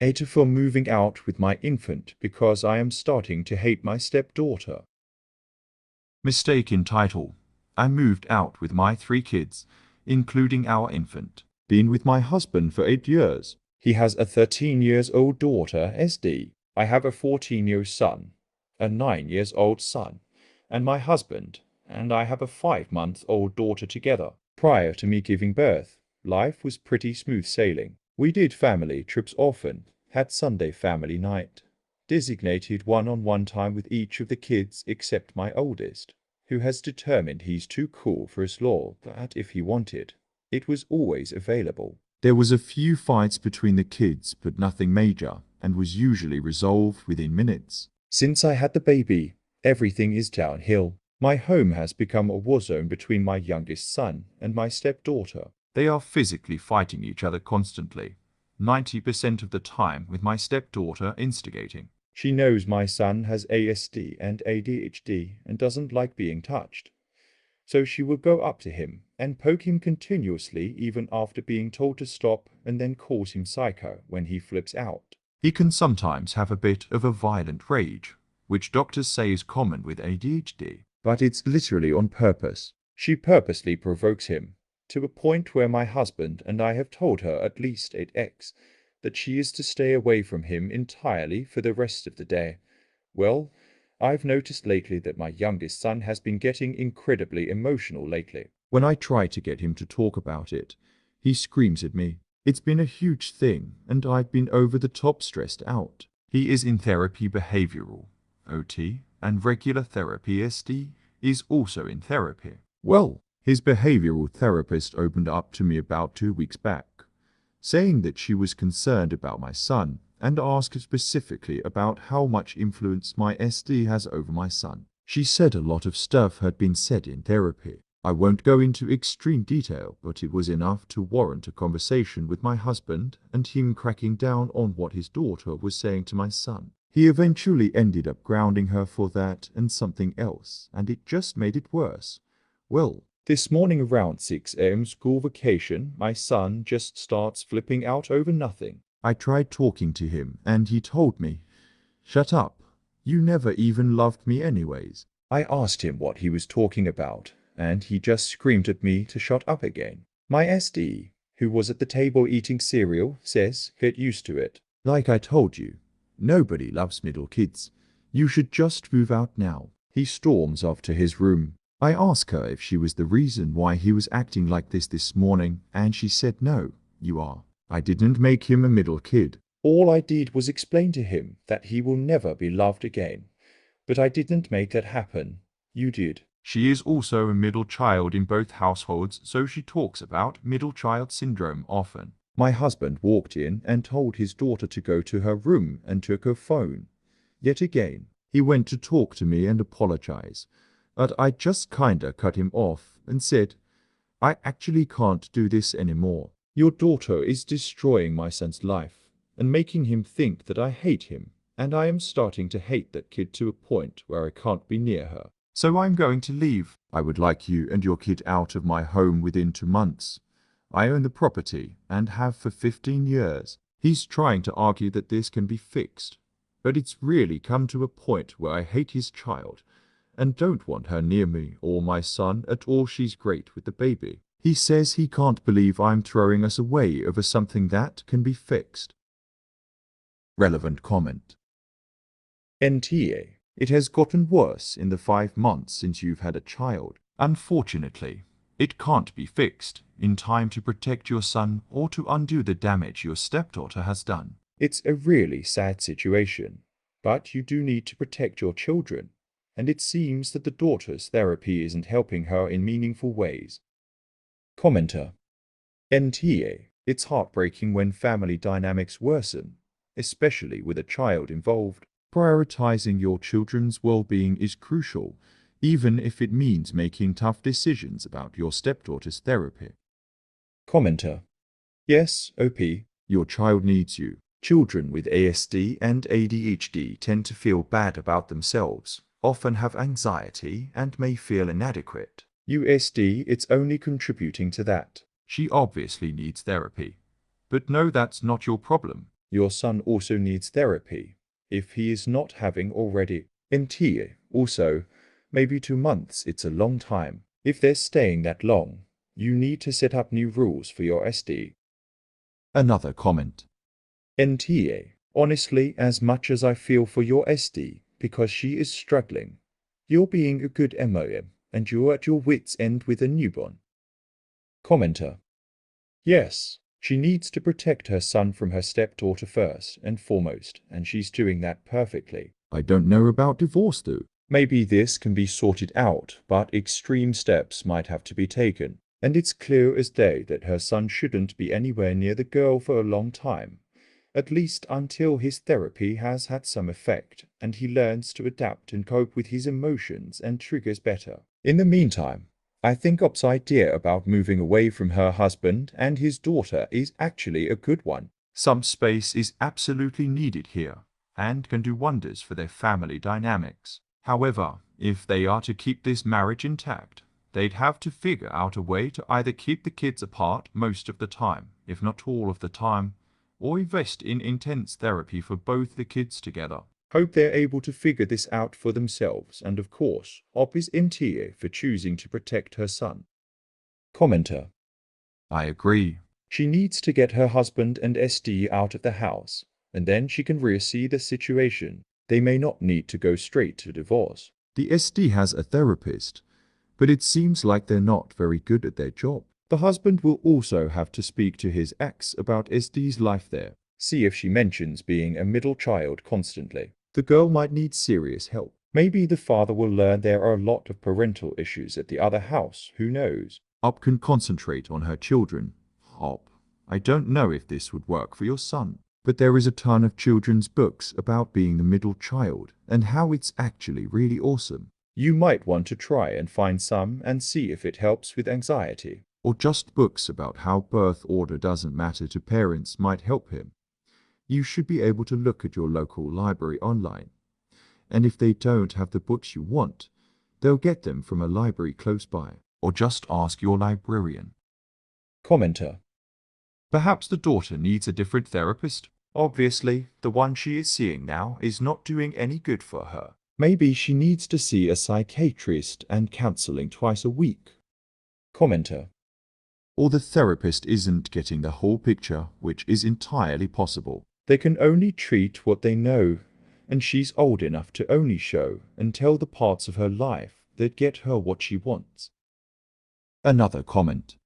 8 for moving out with my infant because I am starting to hate my stepdaughter. Mistake in title. I moved out with my 3 kids, including our infant. Been with my husband for 8 years. He has a 13-year-old daughter, SD. I have a 14-year-old son, a 9-year-old son, and my husband, and I have a 5-month-old daughter together. Prior to me giving birth, life was pretty smooth sailing. We did family trips often, had Sunday family night, designated one-on-one time with each of the kids except my oldest, who has determined he's too cool for his law, but if he wanted, it was always available. There was a few fights between the kids, but nothing major, and was usually resolved within minutes. Since I had the baby, everything is downhill. My home has become a war zone between my youngest son and my stepdaughter. They are physically fighting each other constantly, 90% of the time with my stepdaughter instigating. She knows my son has ASD and ADHD and doesn't like being touched. So she will go up to him and poke him continuously even after being told to stop, and then calls him psycho when he flips out. He can sometimes have a bit of a violent rage, which doctors say is common with ADHD. But it's literally on purpose. She purposely provokes him, to a point where my husband and I have told her at least 8x that she is to stay away from him entirely for the rest of the day. Well, I've noticed lately that my youngest son has been getting incredibly emotional lately. When I try to get him to talk about it, he screams at me. It's been a huge thing, and I've been over the top stressed out. He is in therapy behavioral, OT, and regular therapy SD is also in therapy. Well, his behavioral therapist opened up to me about 2 weeks back, saying that she was concerned about my son and asked specifically about how much influence my SD has over my son. She said a lot of stuff had been said in therapy. I won't go into extreme detail, but it was enough to warrant a conversation with my husband and him cracking down on what his daughter was saying to my son. He eventually ended up grounding her for that and something else, and it just made it worse. Well, this morning around 6 a.m. school vacation, my son just starts flipping out over nothing. I tried talking to him, and he told me, "Shut up. You never even loved me anyways." I asked him what he was talking about, and he just screamed at me to shut up again. My SD, who was at the table eating cereal, says, "Get used to it." Like I told you, nobody loves middle kids. You should just move out now. He storms off to his room. I asked her if she was the reason why he was acting like this morning, and she said, "No, you are. I didn't make him a middle kid. All I did was explain to him that he will never be loved again. But I didn't make that happen. You did." She is also a middle child in both households, so she talks about middle child syndrome often. My husband walked in and told his daughter to go to her room and took her phone. Yet again, he went to talk to me and apologize, but I just kinda cut him off and said, "I actually can't do this anymore. Your daughter is destroying my son's life and making him think that I hate him, and I am starting to hate that kid to a point where I can't be near her. So I'm going to leave. I would like you and your kid out of my home within 2 months. I own the property and have for 15 years. He's trying to argue that this can be fixed, but it's really come to a point where I hate his child and don't want her near me or my son at all. She's great with the baby. He says he can't believe I'm throwing us away over something that can be fixed." Relevant comment. NTA. It has gotten worse in the 5 months since you've had a child. Unfortunately, it can't be fixed in time to protect your son or to undo the damage your stepdaughter has done. It's a really sad situation, but you do need to protect your children, and it seems that the daughter's therapy isn't helping her in meaningful ways. Commenter. NTA. It's heartbreaking when family dynamics worsen, especially with a child involved. Prioritizing your children's well-being is crucial, even if it means making tough decisions about your stepdaughter's therapy. Commenter. Yes, OP. Your child needs you. Children with ASD and ADHD tend to feel bad about themselves, often have anxiety, and may feel inadequate. USD, it's only contributing to that. She obviously needs therapy. But no, that's not your problem. Your son also needs therapy, if he is not having already. NT, also, maybe 2 months, it's a long time. If they're staying that long, you need to set up new rules for your SD. Another comment. NTA, honestly, as much as I feel for your SD, because she is struggling, you're being a good MOM, and you're at your wit's end with a newborn. Commenter. Yes, she needs to protect her son from her stepdaughter first and foremost, and she's doing that perfectly. I don't know about divorce though. Maybe this can be sorted out, but extreme steps might have to be taken. And it's clear as day that her son shouldn't be anywhere near the girl for a long time, at least until his therapy has had some effect and he learns to adapt and cope with his emotions and triggers better. In the meantime, I think Op's idea about moving away from her husband and his daughter is actually a good one. Some space is absolutely needed here and can do wonders for their family dynamics. However, if they are to keep this marriage intact, they'd have to figure out a way to either keep the kids apart most of the time, if not all of the time, or invest in intense therapy for both the kids together. Hope they're able to figure this out for themselves, and of course, Op is NTA for choosing to protect her son. Commenter. I agree. She needs to get her husband and SD out of the house, and then she can reassess the situation. They may not need to go straight to divorce. The SD has a therapist, but it seems like they're not very good at their job. The husband will also have to speak to his ex about SD's life there. See if she mentions being a middle child constantly. The girl might need serious help. Maybe the father will learn there are a lot of parental issues at the other house, who knows? Op can concentrate on her children. Op, I don't know if this would work for your son, but there is a ton of children's books about being the middle child and how it's actually really awesome. You might want to try and find some and see if it helps with anxiety. Or just books about how birth order doesn't matter to parents might help him. You should be able to look at your local library online, and if they don't have the books you want, they'll get them from a library close by, or just ask your librarian. Commenter. Perhaps the daughter needs a different therapist. Obviously, the one she is seeing now is not doing any good for her. Maybe she needs to see a psychiatrist and counseling twice a week. Commenter. Or the therapist isn't getting the whole picture, which is entirely possible. They can only treat what they know, and she's old enough to only show and tell the parts of her life that get her what she wants. Another comment.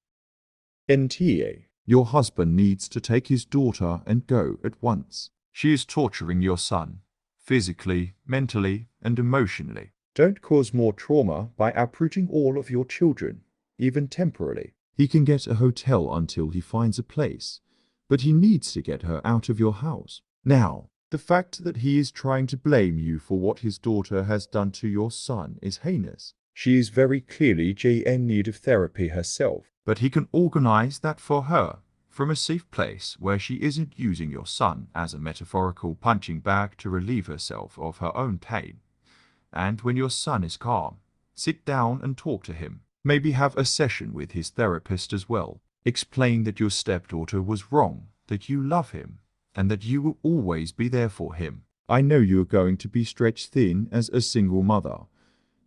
NTA. Your husband needs to take his daughter and go at once. She is torturing your son, physically, mentally, and emotionally. Don't cause more trauma by uprooting all of your children, even temporarily. He can get a hotel until he finds a place, but he needs to get her out of your house. Now, the fact that he is trying to blame you for what his daughter has done to your son is heinous. She is very clearly in need of therapy herself. But he can organize that for her, from a safe place where she isn't using your son as a metaphorical punching bag to relieve herself of her own pain. And when your son is calm, sit down and talk to him. Maybe have a session with his therapist as well. Explain that your stepdaughter was wrong, that you love him, and that you will always be there for him. I know you're going to be stretched thin as a single mother,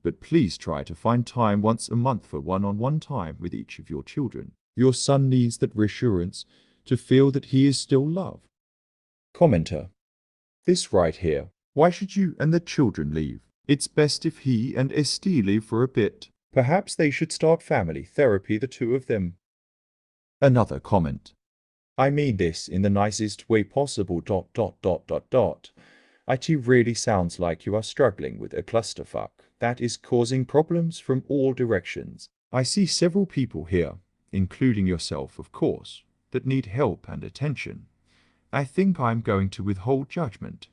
but please try to find time once a month for one-on-one time with each of your children. Your son needs that reassurance to feel that he is still loved. Commenter. This right here. Why should you and the children leave? It's best if he and SD leave for a bit. Perhaps they should start family therapy, the two of them. Another comment. I mean this in the nicest way possible. It really sounds like you are struggling with a clusterfuck that is causing problems from all directions. I see several people here, including yourself of course, that need help and attention. I think I'm going to withhold judgment,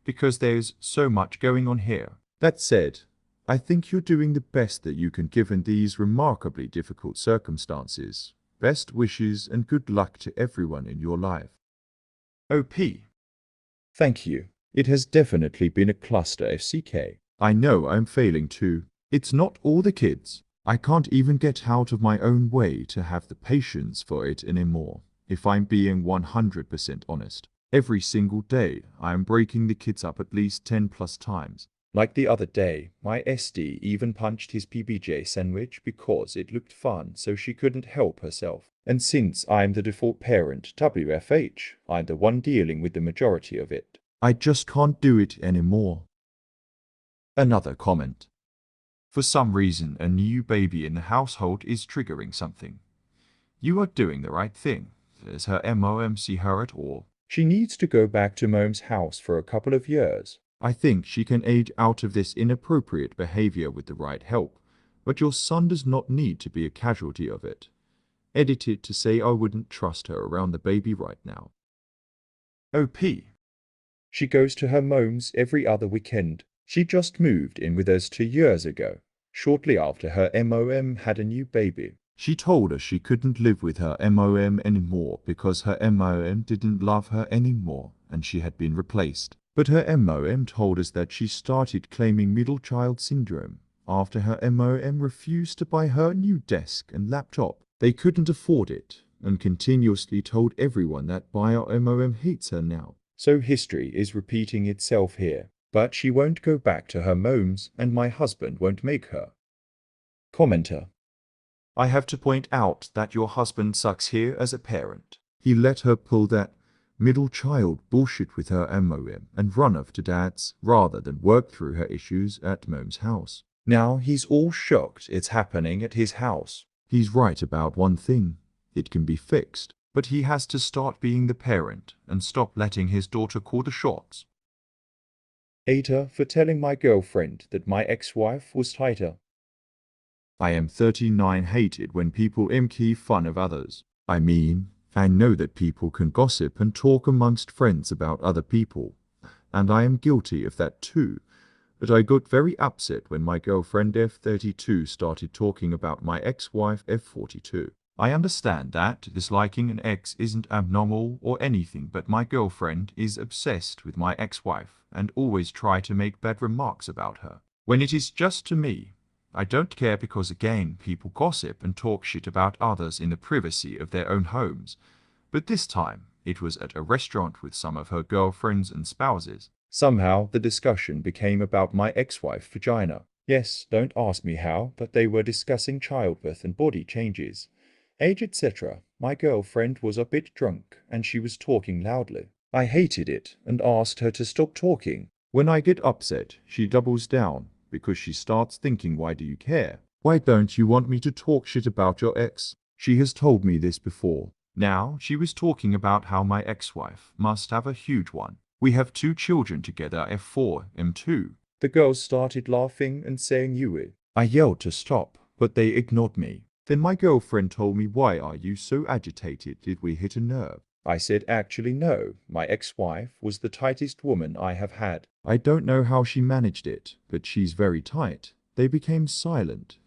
because there's so much going on here. That said, I think you're doing the best that you can given these remarkably difficult circumstances. Best wishes and good luck to everyone in your life. OP. Thank you. It has definitely been a cluster FCK. I know I'm failing too. It's not all the kids. I can't even get out of my own way to have the patience for it anymore, if I'm being 100% honest. Every single day, I am breaking the kids up at least 10 plus times. Like the other day, my SD even punched his PBJ sandwich because it looked fun, so she couldn't help herself. And since I'm the default parent, WFH, I'm the one dealing with the majority of it. I just can't do it anymore. Another comment. For some reason, a new baby in the household is triggering something. You are doing the right thing. Does her mom see her at all? She needs to go back to mom's house for a couple of years. I think she can age out of this inappropriate behavior with the right help, but your son does not need to be a casualty of it. Edit it to say I wouldn't trust her around the baby right now. OP. She goes to her mom's every other weekend. She just moved in with us 2 years ago, shortly after her mom had a new baby. She told us she couldn't live with her mom anymore because her mom didn't love her anymore and she had been replaced. But her mom told us that she started claiming middle child syndrome after her mom refused to buy her a new desk and laptop. They couldn't afford it and continuously told everyone that her mom hates her now. So history is repeating itself here. But she won't go back to her mom's and my husband won't make her. Commenter. I have to point out that your husband sucks here as a parent. He let her pull that middle child bullshit with her mom and run off to dad's rather than work through her issues at mom's house. Now he's all shocked it's happening at his house. He's right about one thing. It can be fixed. But he has to start being the parent and stop letting his daughter call the shots. Ada for telling my girlfriend that my ex-wife was tighter. I am 39 hated when people make fun of others. I mean, I know that people can gossip and talk amongst friends about other people, and I am guilty of that too. But I got very upset when my girlfriend F32 started talking about my ex-wife F42. I understand that disliking an ex isn't abnormal or anything, but my girlfriend is obsessed with my ex-wife and always try to make bad remarks about her. When it is just to me, I don't care because again, people gossip and talk shit about others in the privacy of their own homes. But this time, it was at a restaurant with some of her girlfriends and spouses. Somehow, the discussion became about my ex-wife's vagina. Yes, don't ask me how, but they were discussing childbirth and body changes. Age, etc. My girlfriend was a bit drunk, and she was talking loudly. I hated it, and asked her to stop talking. When I get upset, she doubles down, because she starts thinking, why do you care? Why don't you want me to talk shit about your ex? She has told me this before. Now, she was talking about how my ex-wife must have a huge one. We have 2 children together, F4, M2. The girls started laughing and saying you. I yelled to stop, but they ignored me. Then my girlfriend told me, why are you so agitated? Did we hit a nerve? I said actually no, my ex-wife was the tightest woman I have had. I don't know how she managed it, but she's very tight. They became silent,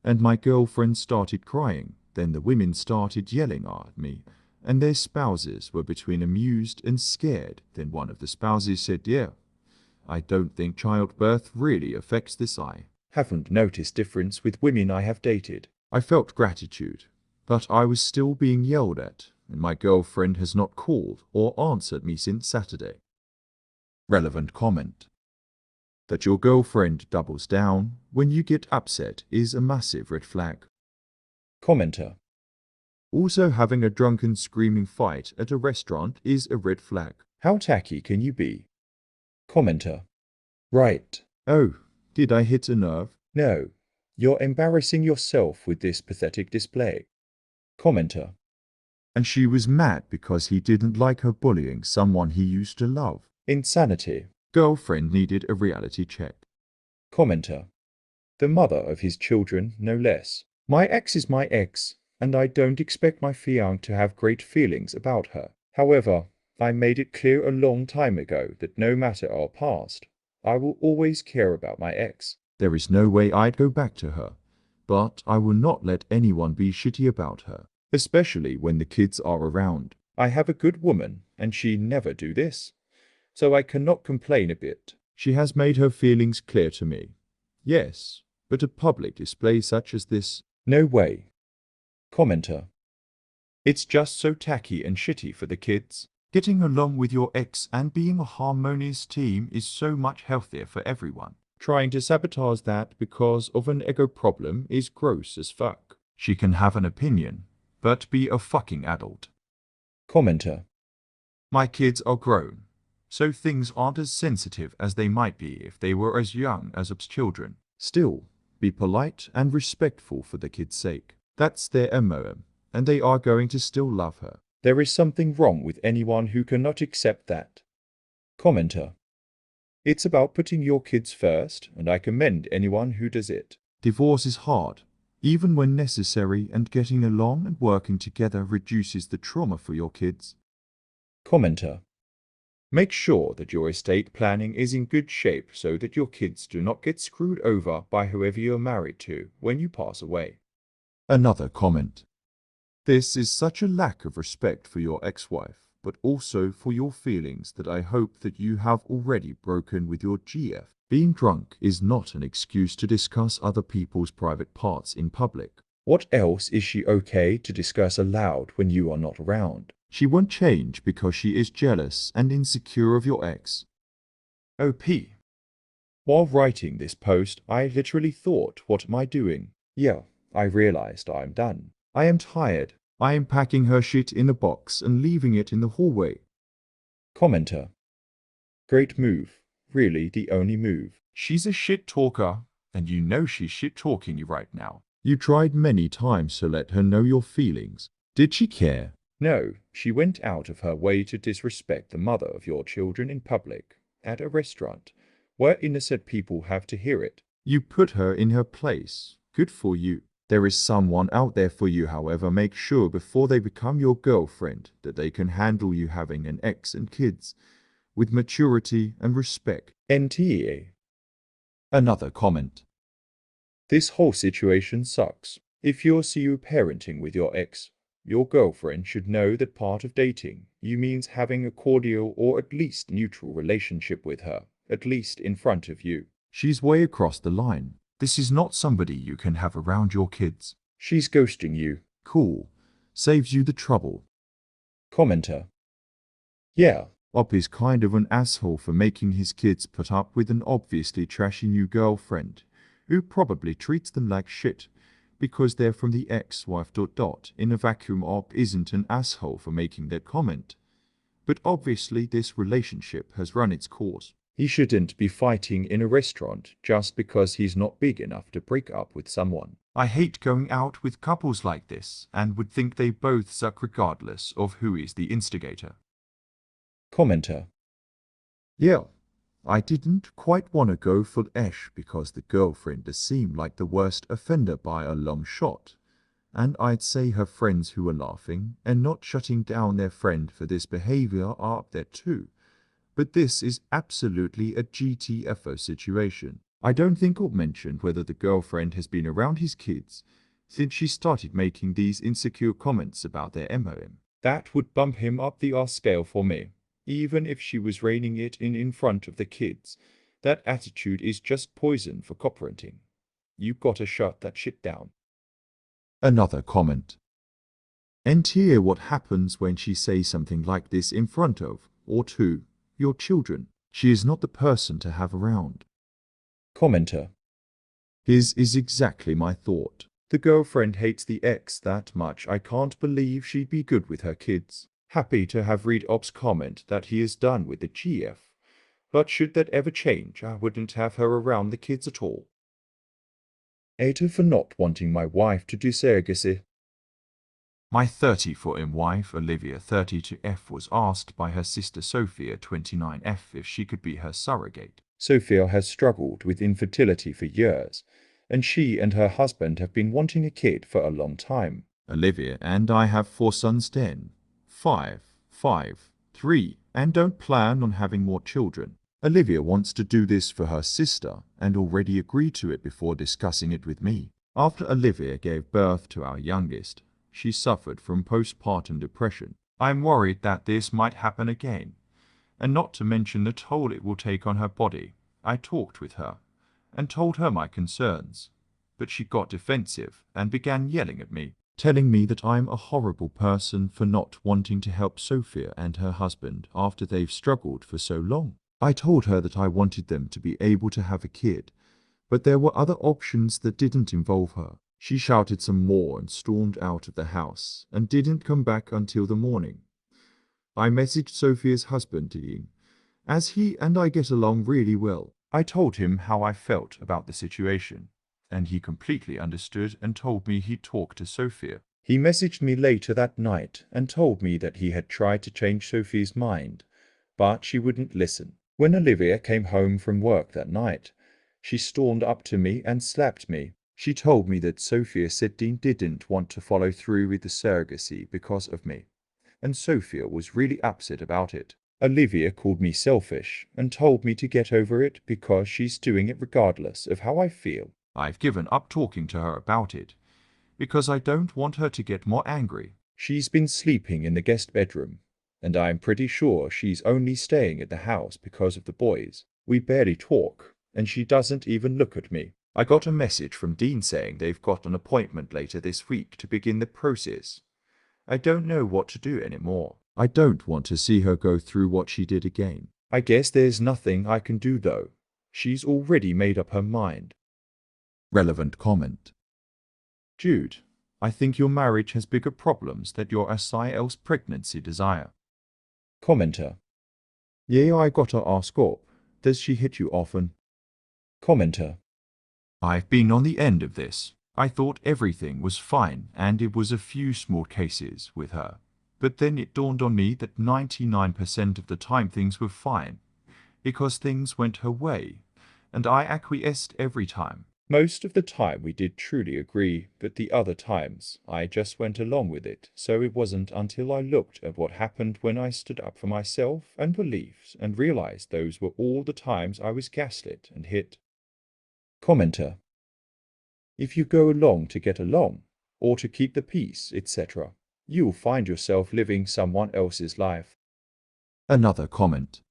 and my girlfriend started crying. Then the women started yelling at me, and their spouses were between amused and scared. Then one of the spouses said, yeah, I don't think childbirth really affects this. I haven't noticed difference with women I have dated. I felt gratitude, but I was still being yelled at, and my girlfriend has not called or answered me since Saturday. Relevant comment. That your girlfriend doubles down when you get upset is a massive red flag. Commenter. Also, having a drunken screaming fight at a restaurant is a red flag. How tacky can you be? Commenter. Right. Oh, did I hit a nerve? No. You're embarrassing yourself with this pathetic display. Commenter. And she was mad because he didn't like her bullying someone he used to love. Insanity. Girlfriend needed a reality check. Commenter. The mother of his children, no less. My ex is my ex, and I don't expect my fiancé to have great feelings about her. However, I made it clear a long time ago that no matter our past, I will always care about my ex. There is no way I'd go back to her, but I will not let anyone be shitty about her, especially when the kids are around. I have a good woman, and she never do this, so I cannot complain a bit. She has made her feelings clear to me. Yes, but a public display such as this? No way. Commenter. It's just so tacky and shitty for the kids. Getting along with your ex and being a harmonious team is so much healthier for everyone. Trying to sabotage that because of an ego problem is gross as fuck. She can have an opinion, but be a fucking adult. Commenter. My kids are grown, so things aren't as sensitive as they might be if they were as young as us children. Still, be polite and respectful for the kid's sake. That's their MOM, and they are going to still love her. There is something wrong with anyone who cannot accept that. Commenter. It's about putting your kids first, and I commend anyone who does it. Divorce is hard, even when necessary, and getting along and working together reduces the trauma for your kids. Commenter. Make sure that your estate planning is in good shape so that your kids do not get screwed over by whoever you're married to when you pass away. Another comment. This is such a lack of respect for your ex-wife, but also for your feelings that I hope that you have already broken with your GF. Being drunk is not an excuse to discuss other people's private parts in public. What else is she okay to discuss aloud when you are not around? She won't change because she is jealous and insecure of your ex. OP. While writing this post, I literally thought, what am I doing? Yeah, I realized I'm done. I am tired. I am packing her shit in a box and leaving it in the hallway. Commenter. Great move. Really the only move. She's a shit talker, and you know she's shit talking you right now. You tried many times to let her know your feelings. Did she care? No, she went out of her way to disrespect the mother of your children in public, at a restaurant, where innocent people have to hear it. You put her in her place. Good for you. There is someone out there for you, however. Make sure before they become your girlfriend that they can handle you having an ex and kids with maturity and respect. NTA. Another comment. This whole situation sucks. If you're parenting with your ex, your girlfriend should know that part of dating you means having a cordial or at least neutral relationship with her, at least in front of you. She's way across the line. This is not somebody you can have around your kids. She's ghosting you. Cool. Saves you the trouble. Commenter. Yeah. Op is kind of an asshole for making his kids put up with an obviously trashy new girlfriend, who probably treats them like shit because they're from the ex-wife. In a vacuum, Op isn't an asshole for making that comment. But obviously this relationship has run its course. He shouldn't be fighting in a restaurant just because he's not big enough to break up with someone. I hate going out with couples like this and would think they both suck regardless of who is the instigator. Commenter. Yeah, I didn't quite want to go for Ash because the girlfriend seemed like the worst offender by a long shot. And I'd say her friends who were laughing and not shutting down their friend for this behavior are up there too. But this is absolutely a GTFO situation. I don't think I'll mention whether the girlfriend has been around his kids since she started making these insecure comments about their MOM. That would bump him up the R scale for me. Even if she was reining it in front of the kids, that attitude is just poison for co-parenting. You gotta shut that shit down. Another comment. And hear what happens when she says something like this in front of, or to, your children. She is not the person to have around. Commenter. His is exactly my thought. The girlfriend hates the ex that much. I can't believe she'd be good with her kids. Happy to have read Op's comment that he is done with the GF. But should that ever change, I wouldn't have her around the kids at all. Ada for not wanting my wife to do surrogacy. My 30-foot-in wife, Olivia 32F, was asked by her sister Sophia 29F if she could be her surrogate. Sophia has struggled with infertility for years, and she and her husband have been wanting a kid for a long time. Olivia and I have 4 sons 10, 5, 5, 3, and don't plan on having more children. Olivia wants to do this for her sister and already agreed to it before discussing it with me. After Olivia gave birth to our youngest, she suffered from postpartum depression. I'm worried that this might happen again, and not to mention the toll it will take on her body. I talked with her and told her my concerns, but she got defensive and began yelling at me. telling me that I'm a horrible person for not wanting to help Sophia and her husband after they've struggled for so long. I told her that I wanted them to be able to have a kid, but there were other options that didn't involve her. She shouted some more and stormed out of the house and didn't come back until the morning. I messaged Sophia's husband, Ian, as he and I get along really well. I told him how I felt about the situation, and he completely understood and told me he'd talk to Sophia. He messaged me later that night and told me that he had tried to change Sophie's mind, but she wouldn't listen. When Olivia came home from work that night, she stormed up to me and slapped me. She told me that Sophia said Dean didn't want to follow through with the surrogacy because of me, and Sophia was really upset about it. Olivia called me selfish and told me to get over it because she's doing it regardless of how I feel. I've given up talking to her about it, because I don't want her to get more angry. She's been sleeping in the guest bedroom, and I'm pretty sure she's only staying at the house because of the boys. We barely talk, and she doesn't even look at me. I got a message from Dean saying they've got an appointment later this week to begin the process. I don't know what to do anymore. I don't want to see her go through what she did again. I guess there's nothing I can do though. She's already made up her mind. Relevant comment. Jude, I think your marriage has bigger problems than your SIL's pregnancy desire. Commenter. Yeah, I gotta ask up. Does she hit you often? Commenter. I've been on the end of this. I thought everything was fine and it was a few small cases with her. But then it dawned on me that 99% of the time things were fine, because things went her way, and I acquiesced every time. Most of the time we did truly agree, but the other times I just went along with it, so it wasn't until I looked at what happened when I stood up for myself and beliefs and realized those were all the times I was gaslit and hit. Commenter. If you go along to get along, or to keep the peace, etc., you'll find yourself living someone else's life. Another comment.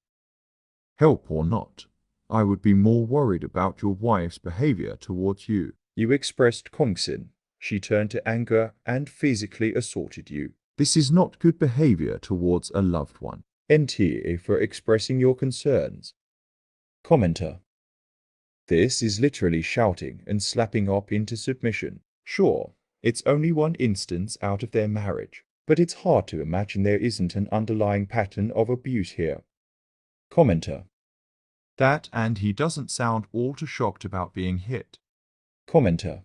Help or not, I would be more worried about your wife's behavior towards you. You expressed concern. She turned to anger and physically assaulted you. This is not good behavior towards a loved one. NTA for expressing your concerns. Commenter. This is literally shouting and slapping up into submission. Sure, it's only one instance out of their marriage, but it's hard to imagine there isn't an underlying pattern of abuse here. Commenter. That and he doesn't sound all too shocked about being hit. Commenter.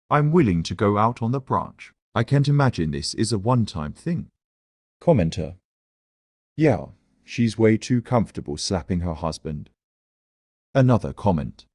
I'm willing to go out on the branch. I can't imagine this is a one-time thing. Commenter. Yeah, she's way too comfortable slapping her husband. Another comment.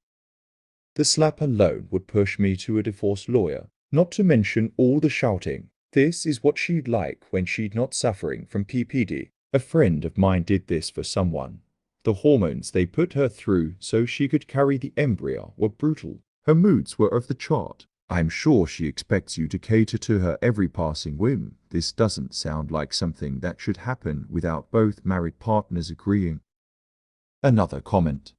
The slap alone would push me to a divorce lawyer, not to mention all the shouting. This is what she'd like when she'd not suffering from PPD. A friend of mine did this for someone. The hormones they put her through so she could carry the embryo were brutal. Her moods were off the chart. I'm sure she expects you to cater to her every passing whim. This doesn't sound like something that should happen without both married partners agreeing. Another comment.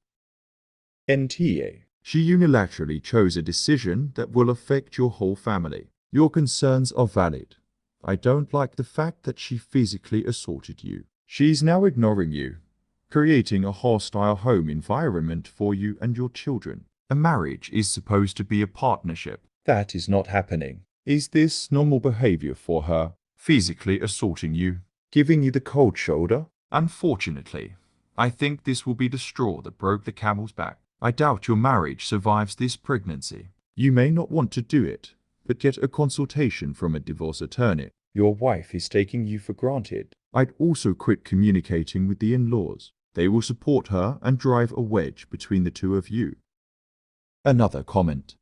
NTA. She unilaterally chose a decision that will affect your whole family. Your concerns are valid. I don't like the fact that she physically assaulted you. She's now ignoring you, creating a hostile home environment for you and your children. A marriage is supposed to be a partnership. That is not happening. Is this normal behavior for her? Physically assaulting you, Giving you the cold shoulder? unfortunately, I think this will be the straw that broke the camel's back. I doubt your marriage survives this pregnancy. You may not want to do it, but get a consultation from a divorce attorney. Your wife is taking you for granted. I'd also quit communicating with the in-laws. They will support her and drive a wedge between the two of you. Another comment.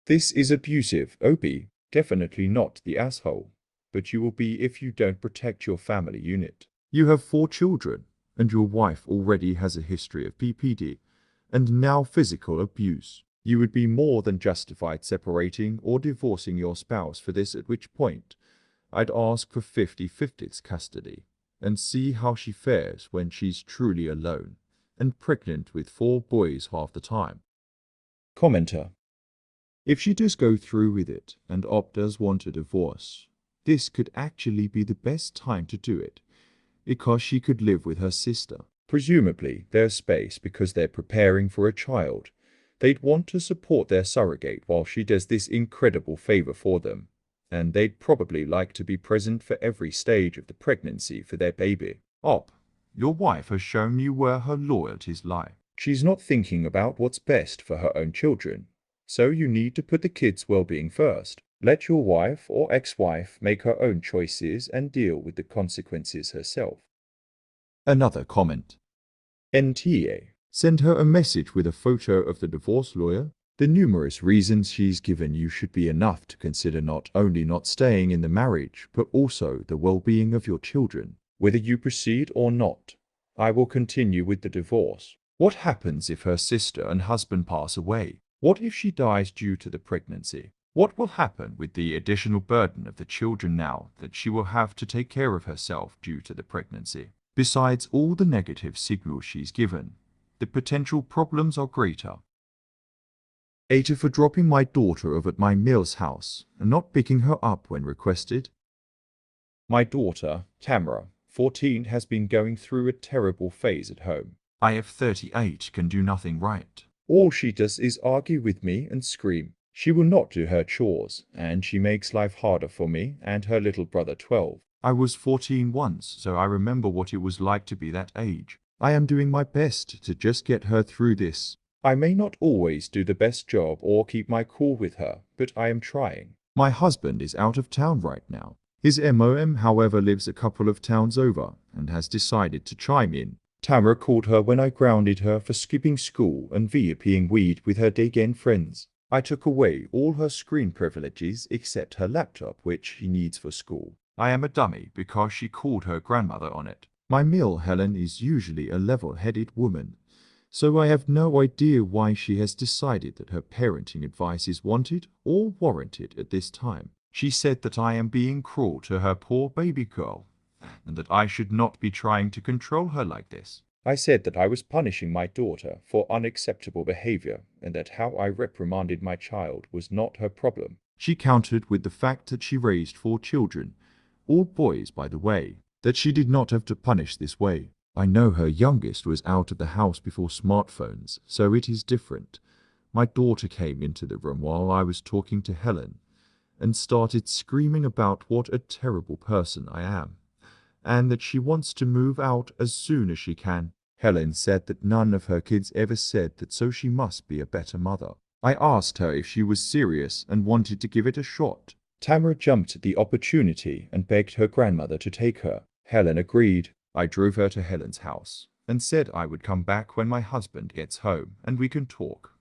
This is abusive, Opie. Definitely not the asshole. But you will be if you don't protect your family unit. You have 4 children, and your wife already has a history of PPD, and now physical abuse. You would be more than justified separating or divorcing your spouse for this, at which point I'd ask for 50/50 custody and see how she fares when she's truly alone and pregnant with 4 boys half the time. Commenter. If she does go through with it and does want a divorce, this could actually be the best time to do it, because she could live with her sister. Presumably, there's space because they're preparing for a child. They'd want to support their surrogate while she does this incredible favor for them. And they'd probably like to be present for every stage of the pregnancy for their baby. Your wife has shown you where her loyalties lie. She's not thinking about what's best for her own children. So you need to put the kids' well-being first. Let your wife or ex-wife make her own choices and deal with the consequences herself. Another comment. NTA. Send her a message with a photo of the divorce lawyer. The numerous reasons she's given you should be enough to consider not only not staying in the marriage, but also the well-being of your children. Whether you proceed or not, I will continue with the divorce. What happens if her sister and husband pass away? What if she dies due to the pregnancy? What will happen with the additional burden of the children now that she will have to take care of herself due to the pregnancy? Besides all the negative signals she's given, the potential problems are greater. 8 for dropping my daughter off at my Mill's house and not picking her up when requested. My daughter, Tamara, 14, has been going through a terrible phase at home. I have 38, can do nothing right. All she does is argue with me and scream. She will not do her chores, and she makes life harder for me and her little brother 12. I was 14 once, so I remember what it was like to be that age. I am doing my best to just get her through this. I may not always do the best job or keep my cool with her, but I am trying. My husband is out of town right now. His MOM, however, lives a couple of towns over and has decided to chime in. Tamara called her when I grounded her for skipping school and VIPing weed with her day-game friends. I took away all her screen privileges except her laptop, which she needs for school. I am a dummy because she called her grandmother on it. My Mill Helen is usually a level-headed woman, so I have no idea why she has decided that her parenting advice is wanted or warranted at this time. She said that I am being cruel to her poor baby girl, and that I should not be trying to control her like this. I said that I was punishing my daughter for unacceptable behavior, and that how I reprimanded my child was not her problem. She countered with the fact that she raised 4 children, all boys by the way, that she did not have to punish this way. I know her youngest was out of the house before smartphones, so it is different. My daughter came into the room while I was talking to Helen, and started screaming about what a terrible person I am, and that she wants to move out as soon as she can. Helen said that none of her kids ever said that, so she must be a better mother. I asked her if she was serious and wanted to give it a shot. Tamara jumped at the opportunity and begged her grandmother to take her. Helen agreed. I drove her to Helen's house and said I would come back when my husband gets home and we can talk.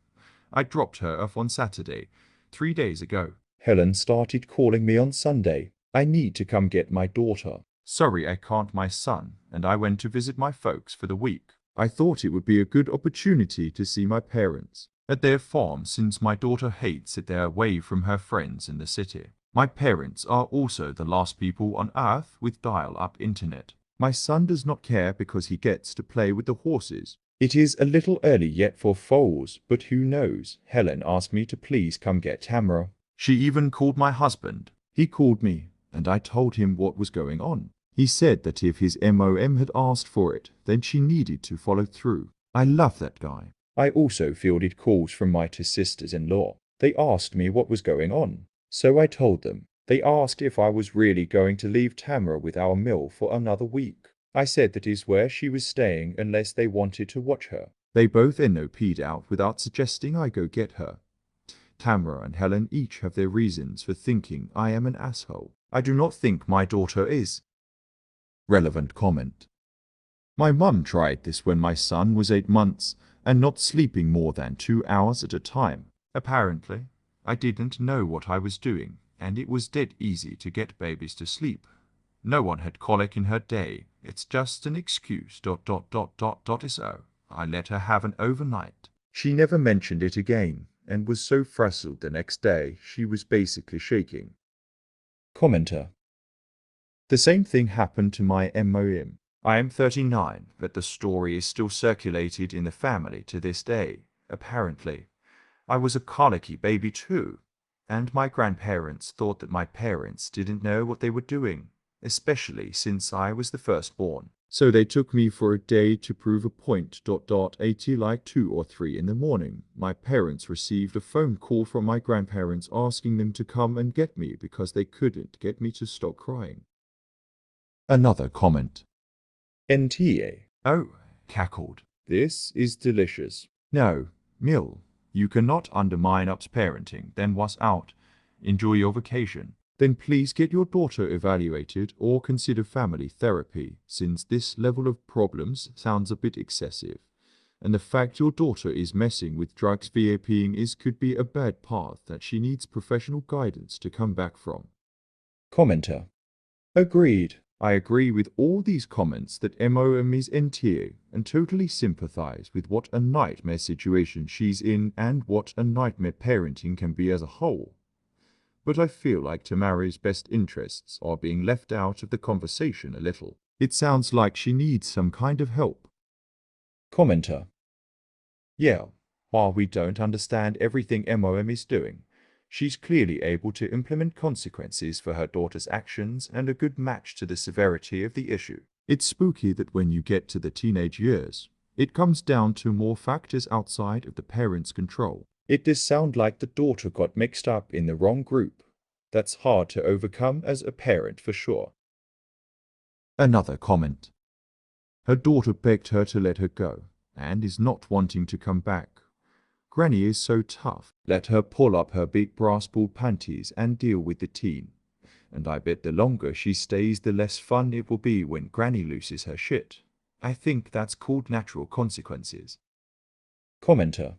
I dropped her off on Saturday, 3 days ago. Helen started calling me on Sunday. I need to come get my daughter. Sorry, I can't, my son, and I went to visit my folks for the week. I thought it would be a good opportunity to see my parents at their farm, since my daughter hates it there away from her friends in the city. My parents are also the last people on earth with dial-up internet. My son does not care because he gets to play with the horses. It is a little early yet for foals, but who knows? Helen asked me to please come get Tamara. She even called my husband. He called me, and I told him what was going on. He said that if his MOM had asked for it, then she needed to follow through. I love that guy. I also fielded calls from my 2 sisters-in-law. They asked me what was going on, so I told them. They asked if I was really going to leave Tamara with our mill for another week. I said that is where she was staying unless they wanted to watch her. They both NOP'd out without suggesting I go get her. Tamara and Helen each have their reasons for thinking I am an asshole. I do not think my daughter is. Relevant comment. My mum tried this when my son was 8 months and not sleeping more than 2 hours at a time. Apparently, I didn't know what I was doing, and it was dead easy to get babies to sleep. No one had colic in her day. It's just an excuse. ... So I let her have an overnight. She never mentioned it again, and was so frazzled the next day she was basically shaking. Commenter. The same thing happened to my MOM. I am 39, but the story is still circulated in the family to this day, apparently. I was a colicky baby too, and my grandparents thought that my parents didn't know what they were doing, especially since I was the firstborn. So they took me for a day to prove a point. 80 like 2 or 3 in the morning. My parents received a phone call from my grandparents asking them to come and get me because they couldn't get me to stop crying. Another comment. NTA. Oh, cackled. This is delicious. No, Mill, you cannot undermine Up's parenting, then was out. Enjoy your vacation. Then please get your daughter evaluated or consider family therapy, since this level of problems sounds a bit excessive. And the fact your daughter is messing with drugs vaping could be a bad path that she needs professional guidance to come back from. Commenter. Agreed. I agree with all these comments that MOM is NTA and totally sympathize with what a nightmare situation she's in and what a nightmare parenting can be as a whole. But I feel like Tamara's best interests are being left out of the conversation a little. It sounds like she needs some kind of help. Commenter. Yeah, while we don't understand everything MOM is doing, she's clearly able to implement consequences for her daughter's actions and a good match to the severity of the issue. It's spooky that when you get to the teenage years, it comes down to more factors outside of the parent's control. It does sound like the daughter got mixed up in the wrong group. That's hard to overcome as a parent for sure. Another comment. Her daughter begged her to let her go, and is not wanting to come back. Granny is so tough. Let her pull up her big brass ball panties and deal with the teen. And I bet the longer she stays, the less fun it will be when Granny loses her shit. I think that's called natural consequences. Commenter.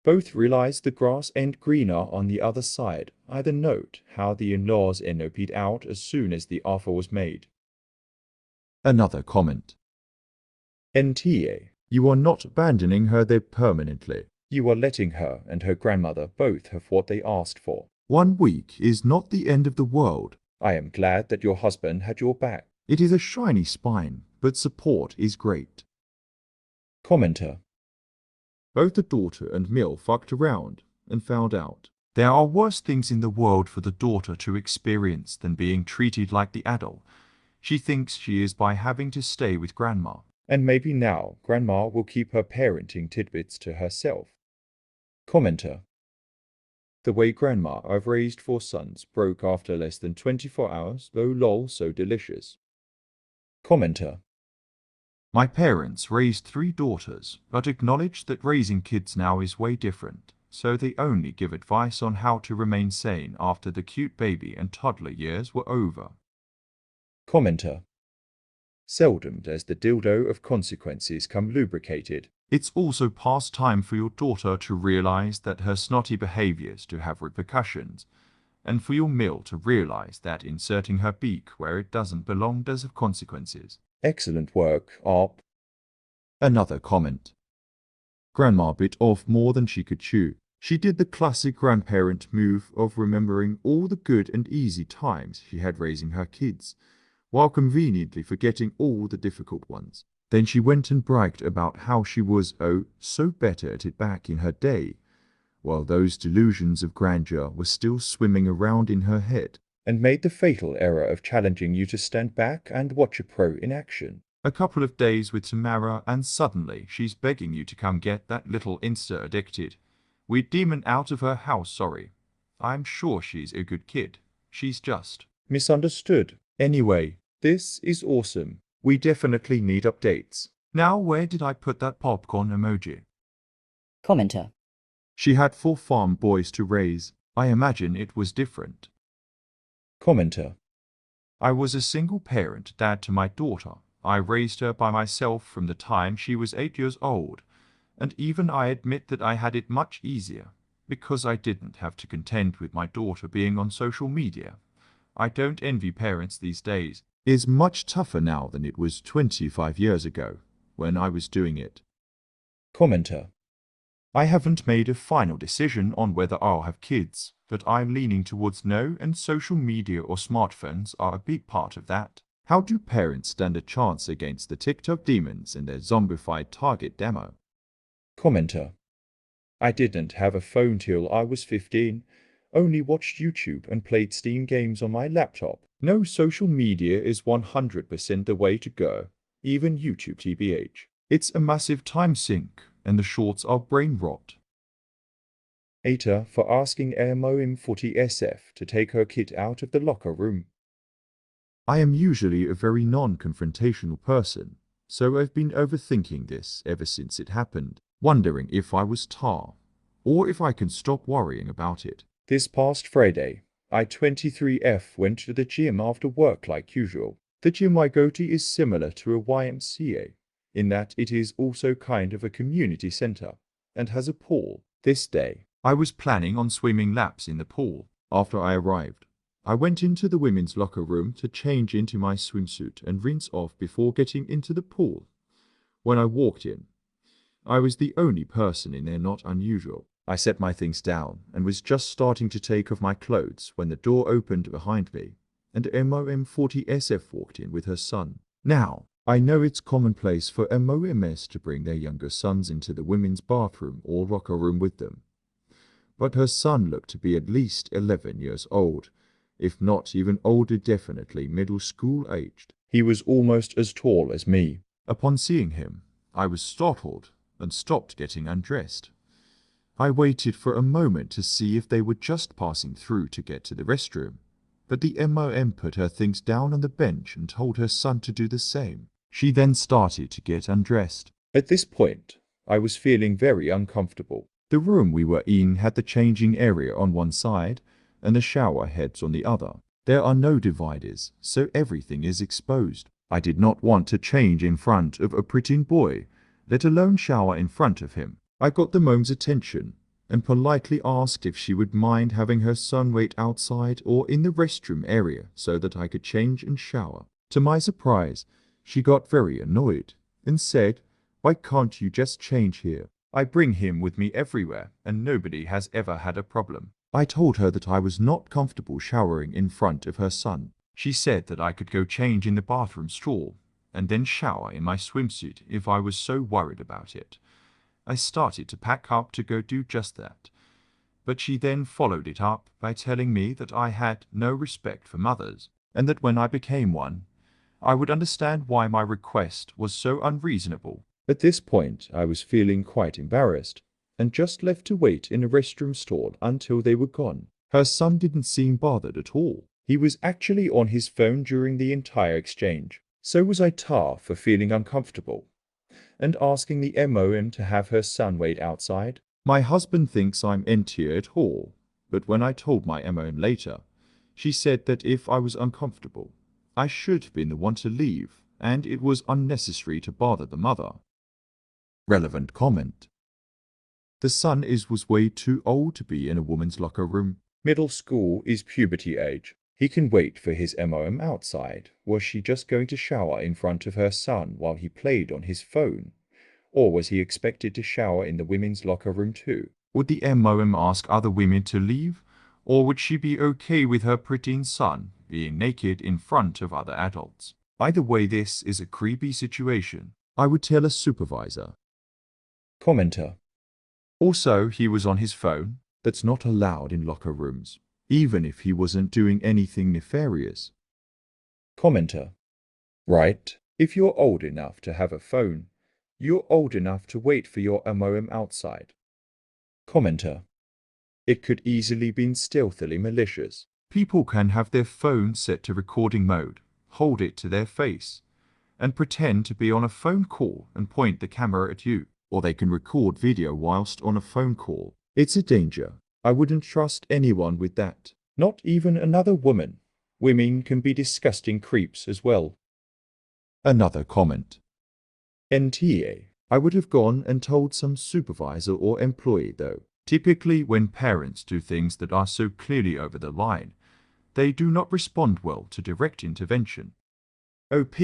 Both realize the grass ain't greener on the other side. Either note how the in-laws NOP'd out as soon as the offer was made. Another comment. NTA. You are not abandoning her there permanently. You are letting her and her grandmother both have what they asked for. 1 week is not the end of the world. I am glad that your husband had your back. It is a shiny spine, but support is great. Commenter. Both the daughter and Mill fucked around and found out. There are worse things in the world for the daughter to experience than being treated like the adult she thinks she is by having to stay with grandma. And maybe now grandma will keep her parenting tidbits to herself. Commenter. The way grandma I've raised 4 sons broke after less than 24 hours, though lol so delicious. Commenter. My parents raised 3 daughters, but acknowledged that raising kids now is way different, so they only give advice on how to remain sane after the cute baby and toddler years were over. Commenter. Seldom does the dildo of consequences come lubricated. It's also past time for your daughter to realize that her snotty behaviors do have repercussions, and for your Mill to realize that inserting her beak where it doesn't belong does have consequences. Excellent work, Arp. Another comment. Grandma bit off more than she could chew. She did the classic grandparent move of remembering all the good and easy times she had raising her kids, while conveniently forgetting all the difficult ones. Then she went and bragged about how she was, oh, so better at it back in her day, while those delusions of grandeur were still swimming around in her head. And made the fatal error of challenging you to stand back and watch a pro in action. A couple of days with Tamara and suddenly she's begging you to come get that little Insta addicted. We'd demon out of her house, sorry. I'm sure she's a good kid. She's just misunderstood. Anyway, This is awesome. we definitely need updates. Now where did I put that popcorn emoji? Commenter. She had 4 farm boys to raise. I imagine it was different. Commenter. I was a single parent dad to my daughter. I raised her by myself from the time she was 8 years old, and even I admit that I had it much easier, because I didn't have to contend with my daughter being on social media. I don't envy parents these days. It's much tougher now than it was 25 years ago, when I was doing it. Commenter. I haven't made a final decision on whether I'll have kids, but I'm leaning towards no, and social media or smartphones are a big part of that. How do parents stand a chance against the TikTok demons and their zombified target demo? Commenter. I didn't have a phone till I was 15, only watched YouTube and played Steam games on my laptop. No, social media is 100% the way to go, even YouTube TBH. It's a massive time sink, and the shorts are brain rot. Eta for asking MOM40SF to take her kit out of the locker room. I am usually a very non-confrontational person, so I've been overthinking this ever since it happened, wondering if I was tar, or if I can stop worrying about it. This past Friday, I-23F went to the gym after work like usual. The gym I go to is similar to a YMCA, in that it is also kind of a community center, and has a pool. This day, I was planning on swimming laps in the pool. After I arrived, I went into the women's locker room to change into my swimsuit and rinse off before getting into the pool. When I walked in, I was the only person in there, not unusual. I set my things down and was just starting to take off my clothes when the door opened behind me and MOM40SF walked in with her son. Now, I know it's commonplace for MOMs to bring their younger sons into the women's bathroom or locker room with them. But her son looked to be at least 11 years old, if not even older, definitely middle school aged. He was almost as tall as me. Upon seeing him, I was startled and stopped getting undressed. I waited for a moment to see if they were just passing through to get to the restroom, but the MOM put her things down on the bench and told her son to do the same. She then started to get undressed. At this point, I was feeling very uncomfortable. The room we were in had the changing area on one side and the shower heads on the other. There are no dividers, so everything is exposed. I did not want to change in front of a preteen boy, let alone shower in front of him. I got the mom's attention and politely asked if she would mind having her son wait outside or in the restroom area so that I could change and shower. To my surprise, she got very annoyed and said, "Why can't you just change here? I bring him with me everywhere and nobody has ever had a problem." I told her that I was not comfortable showering in front of her son. She said that I could go change in the bathroom stall and then shower in my swimsuit if I was so worried about it. I started to pack up to go do just that, but she then followed it up by telling me that I had no respect for mothers, and that when I became one, I would understand why my request was so unreasonable. At this point, I was feeling quite embarrassed, and just left to wait in a restroom stall until they were gone. Her son didn't seem bothered at all. He was actually on his phone during the entire exchange. So was I tar for feeling uncomfortable and asking the MOM to have her son wait outside. My husband thinks I'm NTA at all, but when I told my MOM later, she said that if I was uncomfortable, I should have been the one to leave, and it was unnecessary to bother the mother. Relevant comment. The son was way too old to be in a woman's locker room. Middle school is puberty age. He can wait for his MOM outside. Was she just going to shower in front of her son while he played on his phone? Or was he expected to shower in the women's locker room too? Would the MOM ask other women to leave? Or would she be okay with her preteen son being naked in front of other adults? Either way, this is a creepy situation. I would tell a supervisor. Commenter. Also, he was on his phone. That's not allowed in locker rooms, even if he wasn't doing anything nefarious. Commenter. Right, if you're old enough to have a phone, you're old enough to wait for your MOM outside. Commenter. It could easily be stealthily malicious. People can have their phone set to recording mode, hold it to their face, and pretend to be on a phone call and point the camera at you. Or they can record video whilst on a phone call. It's a danger. I wouldn't trust anyone with that. Not even another woman. Women can be disgusting creeps as well. Another comment. NTA. I would have gone and told some supervisor or employee though. Typically when parents do things that are so clearly over the line, they do not respond well to direct intervention. OP.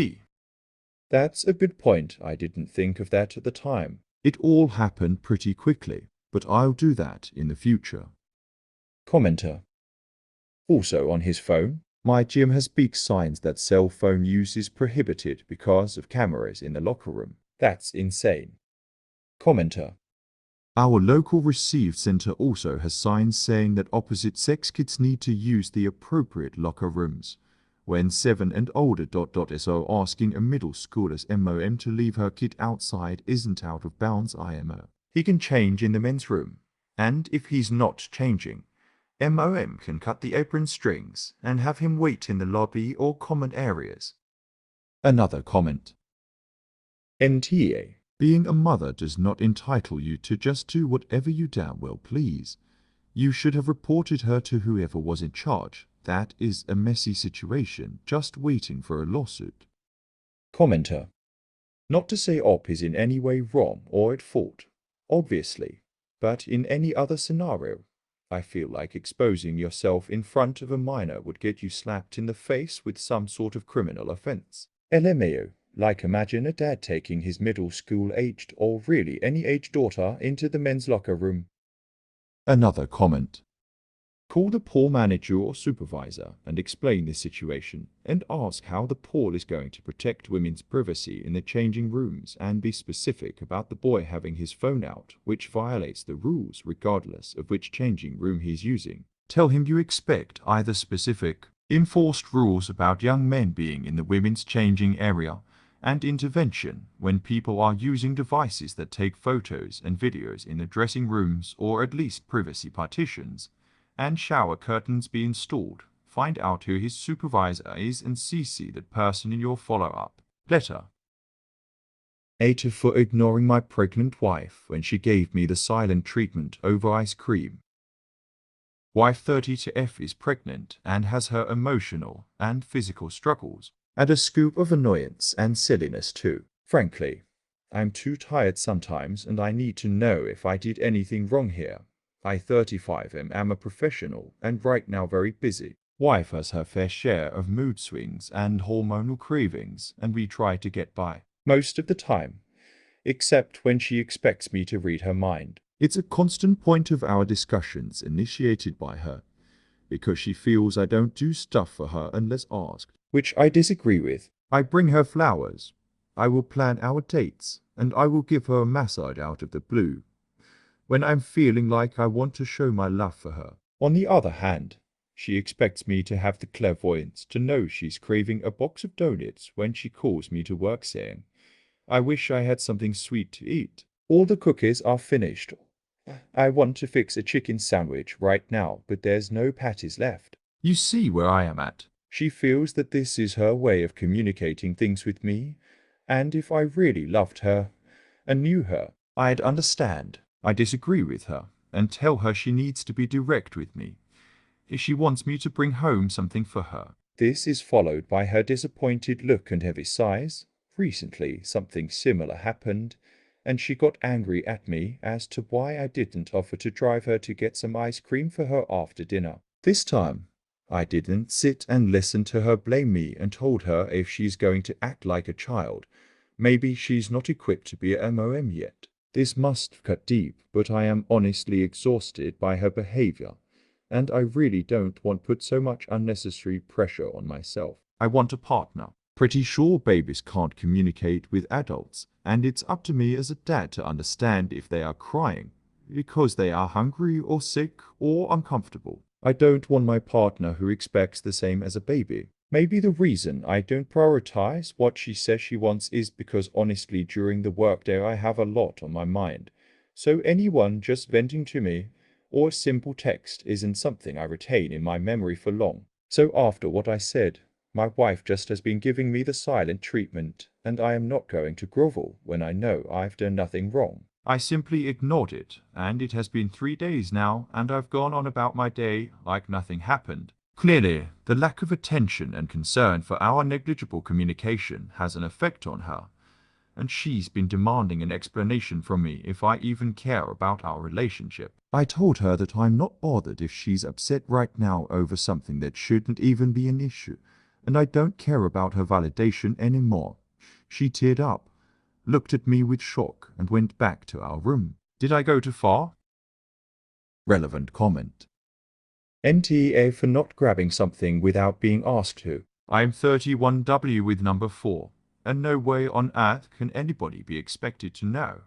That's a good point. I didn't think of that at the time. It all happened pretty quickly, but I'll do that in the future. Commenter. Also on his phone, my gym has big signs that cell phone use is prohibited because of cameras in the locker room. That's insane. Commenter. Our local Receive Center also has signs saying that opposite sex kids need to use the appropriate locker rooms. When 7 and older... So asking a middle schooler's MOM to leave her kid outside isn't out of bounds IMO. He can change in the men's room. And if he's not changing, MOM can cut the apron strings and have him wait in the lobby or common areas. Another comment. NTA. Being a mother does not entitle you to just do whatever you damn well please. You should have reported her to whoever was in charge. That is a messy situation, just waiting for a lawsuit. Commenter. Not to say Op is in any way wrong or at fault, obviously, but in any other scenario, I feel like exposing yourself in front of a minor would get you slapped in the face with some sort of criminal offense. LMAO. Like imagine a dad taking his middle school aged or really any age daughter into the men's locker room. Another comment. Call the pool manager or supervisor and explain the situation and ask how the pool is going to protect women's privacy in the changing rooms and be specific about the boy having his phone out, which violates the rules regardless of which changing room he's using. Tell him you expect either specific, enforced rules about young men being in the women's changing area and intervention when people are using devices that take photos and videos in the dressing rooms or at least privacy partitions, and shower curtains be installed. Find out who his supervisor is and CC that person in your follow-up letter. A for ignoring my pregnant wife when she gave me the silent treatment over ice cream. Wife 30 to F is pregnant and has her emotional and physical struggles. And a scoop of annoyance and silliness too. Frankly, I'm too tired sometimes and I need to know if I did anything wrong here. I 35 am a professional and right now very busy. Wife has her fair share of mood swings and hormonal cravings and we try to get by. Most of the time, except when she expects me to read her mind. It's a constant point of our discussions initiated by her, because she feels I don't do stuff for her unless asked. Which I disagree with. I bring her flowers. I will plan our dates, and I will give her a massage out of the blue when I'm feeling like I want to show my love for her. On the other hand, she expects me to have the clairvoyance to know she's craving a box of donuts when she calls me to work saying, I wish I had something sweet to eat. All the cookies are finished. I want to fix a chicken sandwich right now, but there's no patties left. You see where I am at. She feels that this is her way of communicating things with me, and if I really loved her and knew her, I'd understand. I disagree with her and tell her she needs to be direct with me if she wants me to bring home something for her. This is followed by her disappointed look and heavy sighs. Recently, something similar happened, and she got angry at me as to why I didn't offer to drive her to get some ice cream for her after dinner. This time, I didn't sit and listen to her blame me and told her if she's going to act like a child, maybe she's not equipped to be a MOM yet. This must cut deep, but I am honestly exhausted by her behavior, and I really don't want to put so much unnecessary pressure on myself. I want a partner. Pretty sure babies can't communicate with adults, and it's up to me as a dad to understand if they are crying because they are hungry or sick or uncomfortable. I don't want my partner who expects the same as a baby. Maybe the reason I don't prioritize what she says she wants is because honestly during the workday I have a lot on my mind. So anyone just venting to me or a simple text isn't something I retain in my memory for long. So after what I said, my wife just has been giving me the silent treatment, and I am not going to grovel when I know I've done nothing wrong. I simply ignored it, and it has been 3 days now, and I've gone on about my day like nothing happened. Clearly, the lack of attention and concern for our negligible communication has an effect on her, and she's been demanding an explanation from me if I even care about our relationship. I told her that I'm not bothered if she's upset right now over something that shouldn't even be an issue, and I don't care about her validation anymore. She teared up, looked at me with shock, and went back to our room. Did I go too far? Relevant comment. NTA for not grabbing something without being asked to. I'm 31W with number 4, and no way on earth can anybody be expected to know.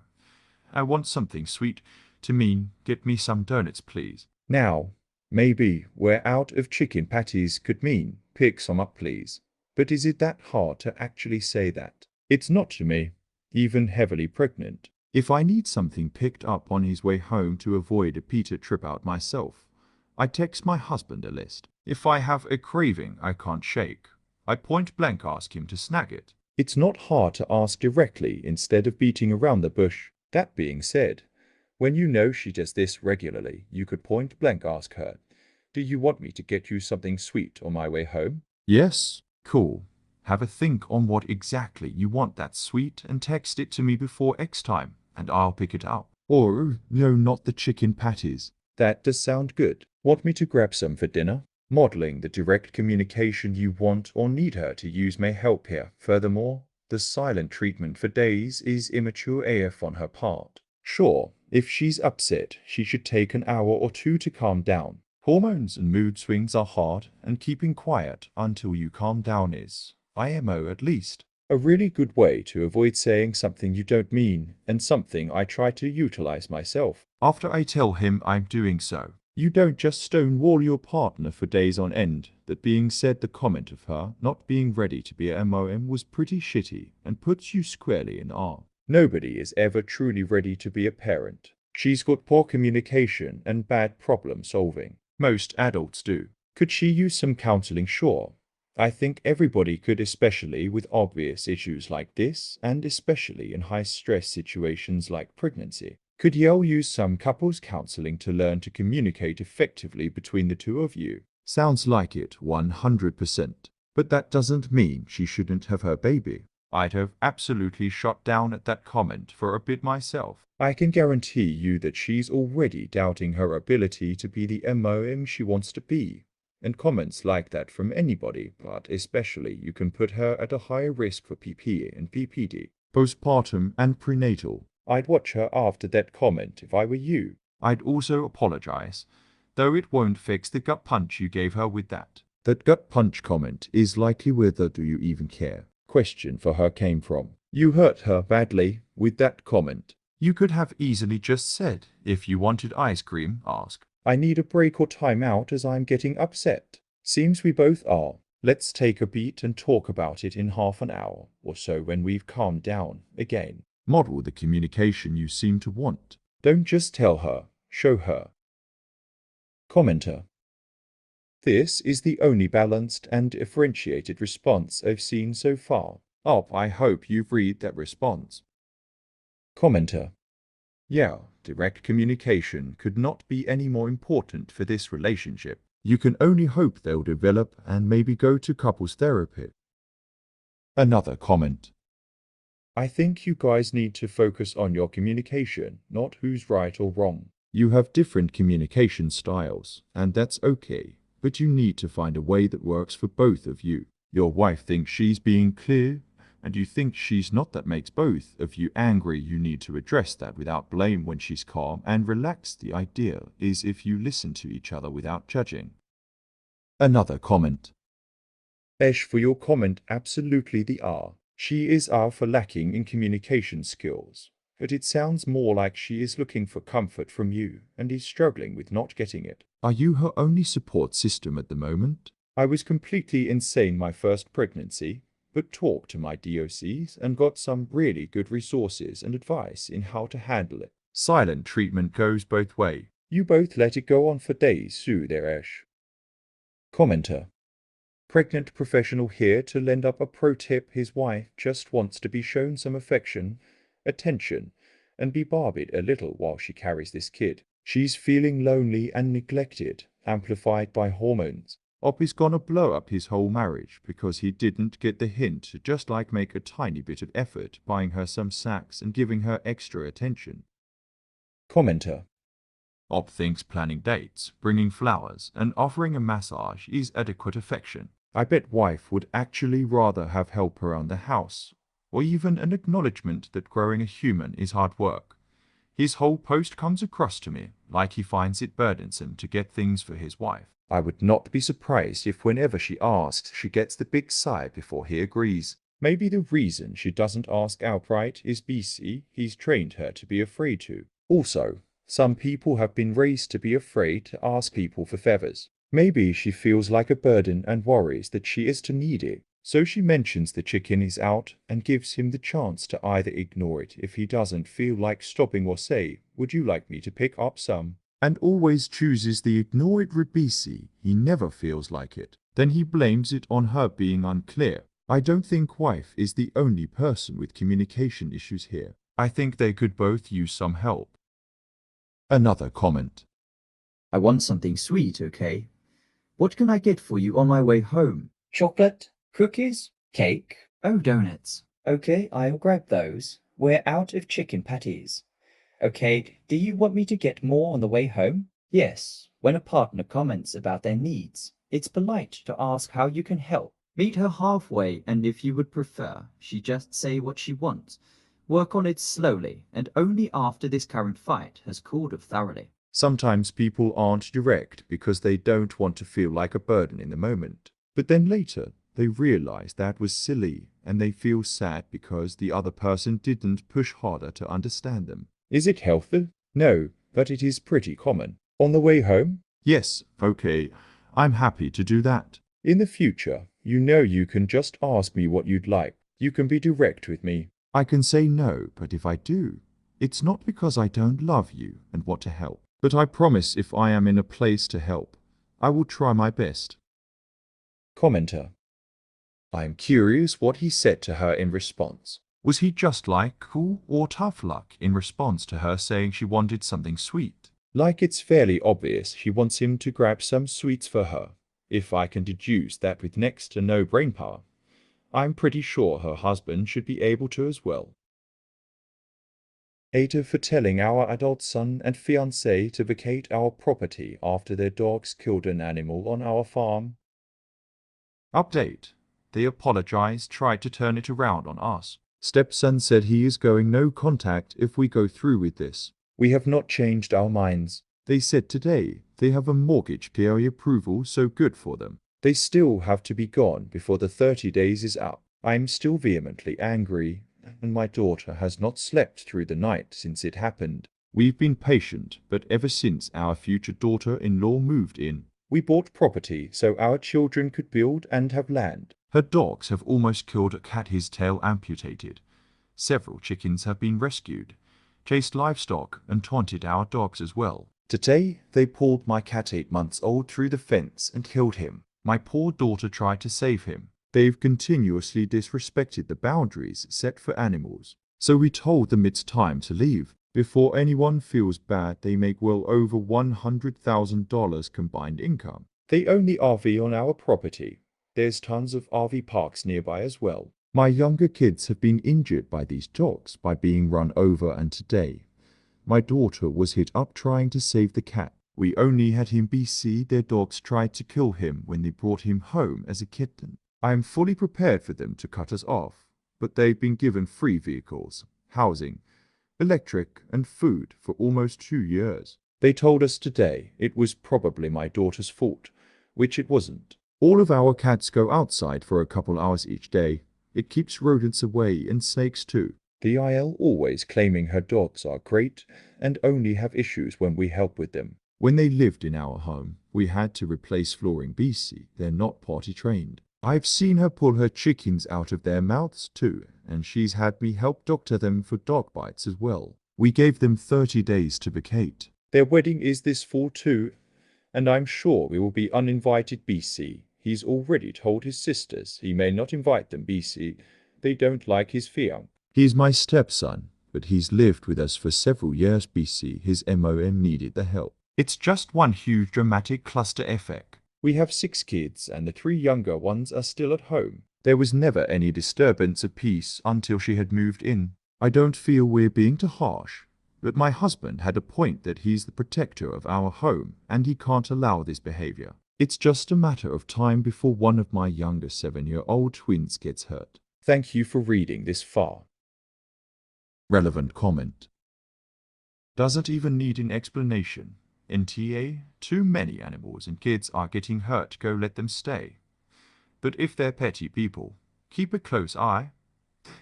I want something sweet to mean, get me some donuts please. Now, maybe we're out of chicken patties could mean, pick some up please. But is it that hard to actually say that? It's not to me, even heavily pregnant. If I need something picked up on his way home to avoid a Peter trip out myself, I text my husband a list. If I have a craving I can't shake, I point blank ask him to snag it. It's not hard to ask directly instead of beating around the bush. That being said, when you know she does this regularly, you could point blank ask her, do you want me to get you something sweet on my way home? Yes, cool. Have a think on what exactly you want that's sweet and text it to me before X time, and I'll pick it up. Or, no, not the chicken patties. That does sound good. Want me to grab some for dinner? Modeling the direct communication you want or need her to use may help here. Furthermore, the silent treatment for days is immature AF on her part. Sure, if she's upset, she should take an hour or two to calm down. Hormones and mood swings are hard, and keeping quiet until you calm down is, IMO at least, a really good way to avoid saying something you don't mean, and something I try to utilize myself. After I tell him I'm doing so. You don't just stonewall your partner for days on end. That being said, the comment of her not being ready to be a MOM was pretty shitty and puts you squarely in R. Nobody is ever truly ready to be a parent. She's got poor communication and bad problem solving. Most adults do. Could she use some counseling? Sure. I think everybody could, especially with obvious issues like this, and especially in high-stress situations like pregnancy. Could Yale use some couples counseling to learn to communicate effectively between the two of you? Sounds like it, 100%. But that doesn't mean she shouldn't have her baby. I'd have absolutely shot down at that comment for a bit myself. I can guarantee you that she's already doubting her ability to be the MOM she wants to be. And comments like that from anybody, but especially you can put her at a higher risk for PP and PPD. Postpartum and prenatal. I'd watch her after that comment if I were you. I'd also apologize, though it won't fix the gut punch you gave her with that. That gut punch comment is likely whether do you even care question for her came from. You hurt her badly with that comment. You could have easily just said, if you wanted ice cream, ask. I need a break or time out as I'm getting upset. Seems we both are. Let's take a beat and talk about it in half an hour or so when we've calmed down again. Model the communication you seem to want. Don't just tell her, show her. Commenter. This is the only balanced and differentiated response I've seen so far. I hope you've read that response. Commenter. Yeah, direct communication could not be any more important for this relationship. You can only hope they'll develop and maybe go to couples therapy. Another comment. I think you guys need to focus on your communication, not who's right or wrong. You have different communication styles, and that's okay, but you need to find a way that works for both of you. Your wife thinks she's being clear, and you think she's not. That makes both of you angry. You need to address that without blame when she's calm and relaxed. The idea is if you listen to each other without judging. Another comment. Esh, for your comment, absolutely the R. She is R for lacking in communication skills, but it sounds more like she is looking for comfort from you and is struggling with not getting it. Are you her only support system at the moment? I was completely insane my first pregnancy, but talked to my DOCs and got some really good resources and advice in how to handle it. Silent treatment goes both ways. You both let it go on for days, Sue there, Ash. Commenter. Pregnant professional here to lend up a pro tip. His wife just wants to be shown some affection, attention, and be barbied a little while she carries this kid. She's feeling lonely and neglected, amplified by hormones. Is gonna blow up his whole marriage because he didn't get the hint to just make a tiny bit of effort buying her some snacks and giving her extra attention. Commenter. Thinks planning dates, bringing flowers, and offering a massage is adequate affection. I bet wife would actually rather have help around the house, or even an acknowledgement that growing a human is hard work. His whole post comes across to me like he finds it burdensome to get things for his wife. I would not be surprised if whenever she asks, she gets the big sigh before he agrees. Maybe the reason she doesn't ask outright is BC he's trained her to be afraid to. Also, Some people have been raised to be afraid to ask people for feathers. Maybe she feels like a burden and worries that she is too needy. So she mentions the chicken is out and gives him the chance to either ignore it if he doesn't feel like stopping or say, "Would you like me to pick up some?" And always chooses the ignore it Ribisi. He never feels like it. Then he blames it on her being unclear. I don't think wife is the only person with communication issues here. I think they could both use some help. Another comment. I want something sweet, okay? What can I get for you on my way home? Chocolate? Cookies? Cake? Oh, donuts. Okay, I'll grab those. We're out of chicken patties. Okay, do you want me to get more on the way home? Yes, when a partner comments about their needs, it's polite to ask how you can help. Meet her halfway, and if you would prefer, she just say what she wants. Work on it slowly, and only after this current fight has cooled off thoroughly. Sometimes people aren't direct because they don't want to feel like a burden in the moment. But then later, they realize that was silly and they feel sad because the other person didn't push harder to understand them. Is it healthy? No, but it is pretty common. On the way home? Yes, okay, I'm happy to do that. In the future, you know you can just ask me what you'd like. You can be direct with me. I can say no, but if I do, it's not because I don't love you and want to help. But I promise if I am in a place to help, I will try my best. Commenter. I am curious what he said to her in response. Was he just like cool or tough luck in response to her saying she wanted something sweet? Like it's fairly obvious she wants him to grab some sweets for her. If I can deduce that with next to no brain power, I'm pretty sure her husband should be able to as well. Ada for telling our adult son and fiancé to vacate our property after their dogs killed an animal on our farm. Update. They apologized, tried to turn it around on us. Stepson said he is going no contact if we go through with this. We have not changed our minds. They said today they have a mortgage POE approval, so good for them. They still have to be gone before the 30 days is up. I'm still vehemently angry, and my daughter has not slept through the night since it happened. We've been patient, but ever since our future daughter-in-law moved in, we bought property so our children could build and have land. Her dogs have almost killed a cat, his tail amputated. Several chickens have been rescued, chased livestock, and taunted our dogs as well. Today, they pulled my cat 8 months old through the fence and killed him. My poor daughter tried to save him. They've continuously disrespected the boundaries set for animals. So we told them it's time to leave. Before anyone feels bad, they make well over $100,000 combined income. They only RV on our property. There's tons of RV parks nearby as well. My younger kids have been injured by these dogs by being run over, and today my daughter was hit up trying to save the cat. We only had him BC. Their dogs tried to kill him when they brought him home as a kitten. I am fully prepared for them to cut us off, but they've been given free vehicles, housing, electric, and food for almost 2 years. They told us today it was probably my daughter's fault, which it wasn't. All of our cats go outside for a couple hours each day. It keeps rodents away and snakes too. The IL always claiming her dogs are great and only have issues when we help with them. When they lived in our home, we had to replace flooring BC. They're not potty trained. I've seen her pull her chickens out of their mouths too, and she's had me help doctor them for dog bites as well. We gave them 30 days to vacate. Their wedding is this fall too, and I'm sure we will be uninvited BC. He's already told his sisters he may not invite them BC. They don't like his fiancé. He's my stepson, but he's lived with us for several years BC. His MOM needed the help. It's just one huge dramatic cluster effect. We have 6 kids and the 3 younger ones are still at home. There was never any disturbance of peace until she had moved in. I don't feel we're being too harsh, but my husband had a point that he's the protector of our home and he can't allow this behavior. It's just a matter of time before one of my younger 7-year-old twins gets hurt. Thank you for reading this far. Relevant comment. Doesn't even need an explanation. NTA, too many animals and kids are getting hurt, go let them stay. But if they're petty people, keep a close eye.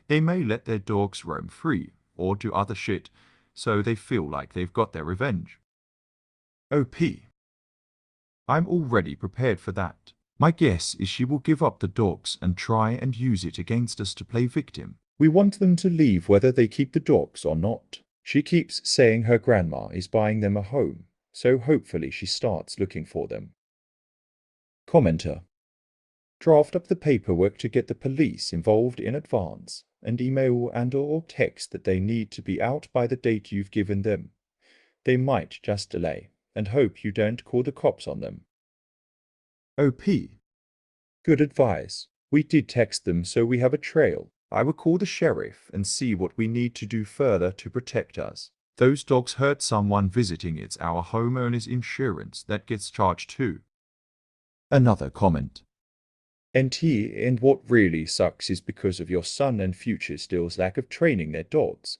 They may let their dogs roam free or do other shit so they feel like they've got their revenge. OP. I'm already prepared for that. My guess is she will give up the dogs and try and use it against us to play victim. We want them to leave whether they keep the dogs or not. She keeps saying her grandma is buying them a home, so hopefully she starts looking for them. Commenter. Draft up the paperwork to get the police involved in advance, and email and/or text that they need to be out by the date you've given them. They might just delay, and hope you don't call the cops on them. OP. Good advice. We did text them, so we have a trail. I will call the sheriff and see what we need to do further to protect us. Those dogs hurt someone visiting. It's our homeowner's insurance that gets charged too. Another comment. And what really sucks is because of your son and future still's lack of training their dogs.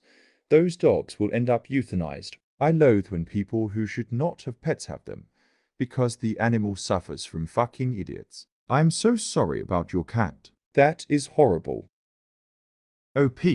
Those dogs will end up euthanized. I loathe when people who should not have pets have them, because the animal suffers from fucking idiots. I'm so sorry about your cat. That is horrible. OP.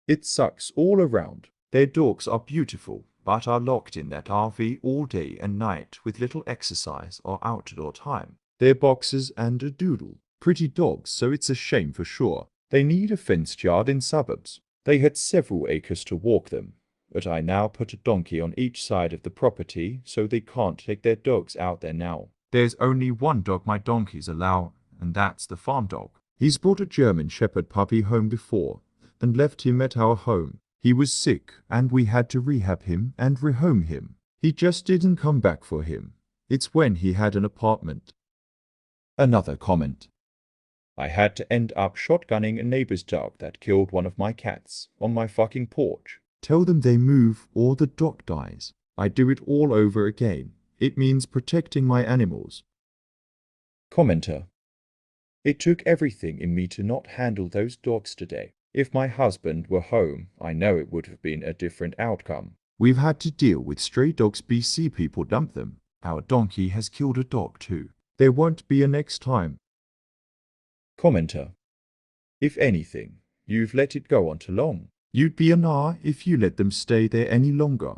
It sucks all around. Their dogs are beautiful, but are locked in that RV all day and night with little exercise or outdoor time. They're boxers and a doodle. Pretty dogs, so it's a shame for sure. They need a fenced yard in suburbs. They had several acres to walk them, but I now put a donkey on each side of the property so they can't take their dogs out there now. There's only one dog my donkeys allow, and that's the farm dog. He's brought a German Shepherd puppy home before, and left him at our home. He was sick, and we had to rehab him and rehome him. He just didn't come back for him. It's when he had an apartment. Another comment. I had to end up shotgunning a neighbor's dog that killed one of my cats on my fucking porch. Tell them they move or the dog dies. I do it all over again. It means protecting my animals. Commenter. It took everything in me to not handle those dogs today. If my husband were home, I know it would have been a different outcome. We've had to deal with stray dogs. BC people dump them. Our donkey has killed a dog too. There won't be a next time. Commenter. If anything, you've let it go on too long. You'd be a nar if you let them stay there any longer.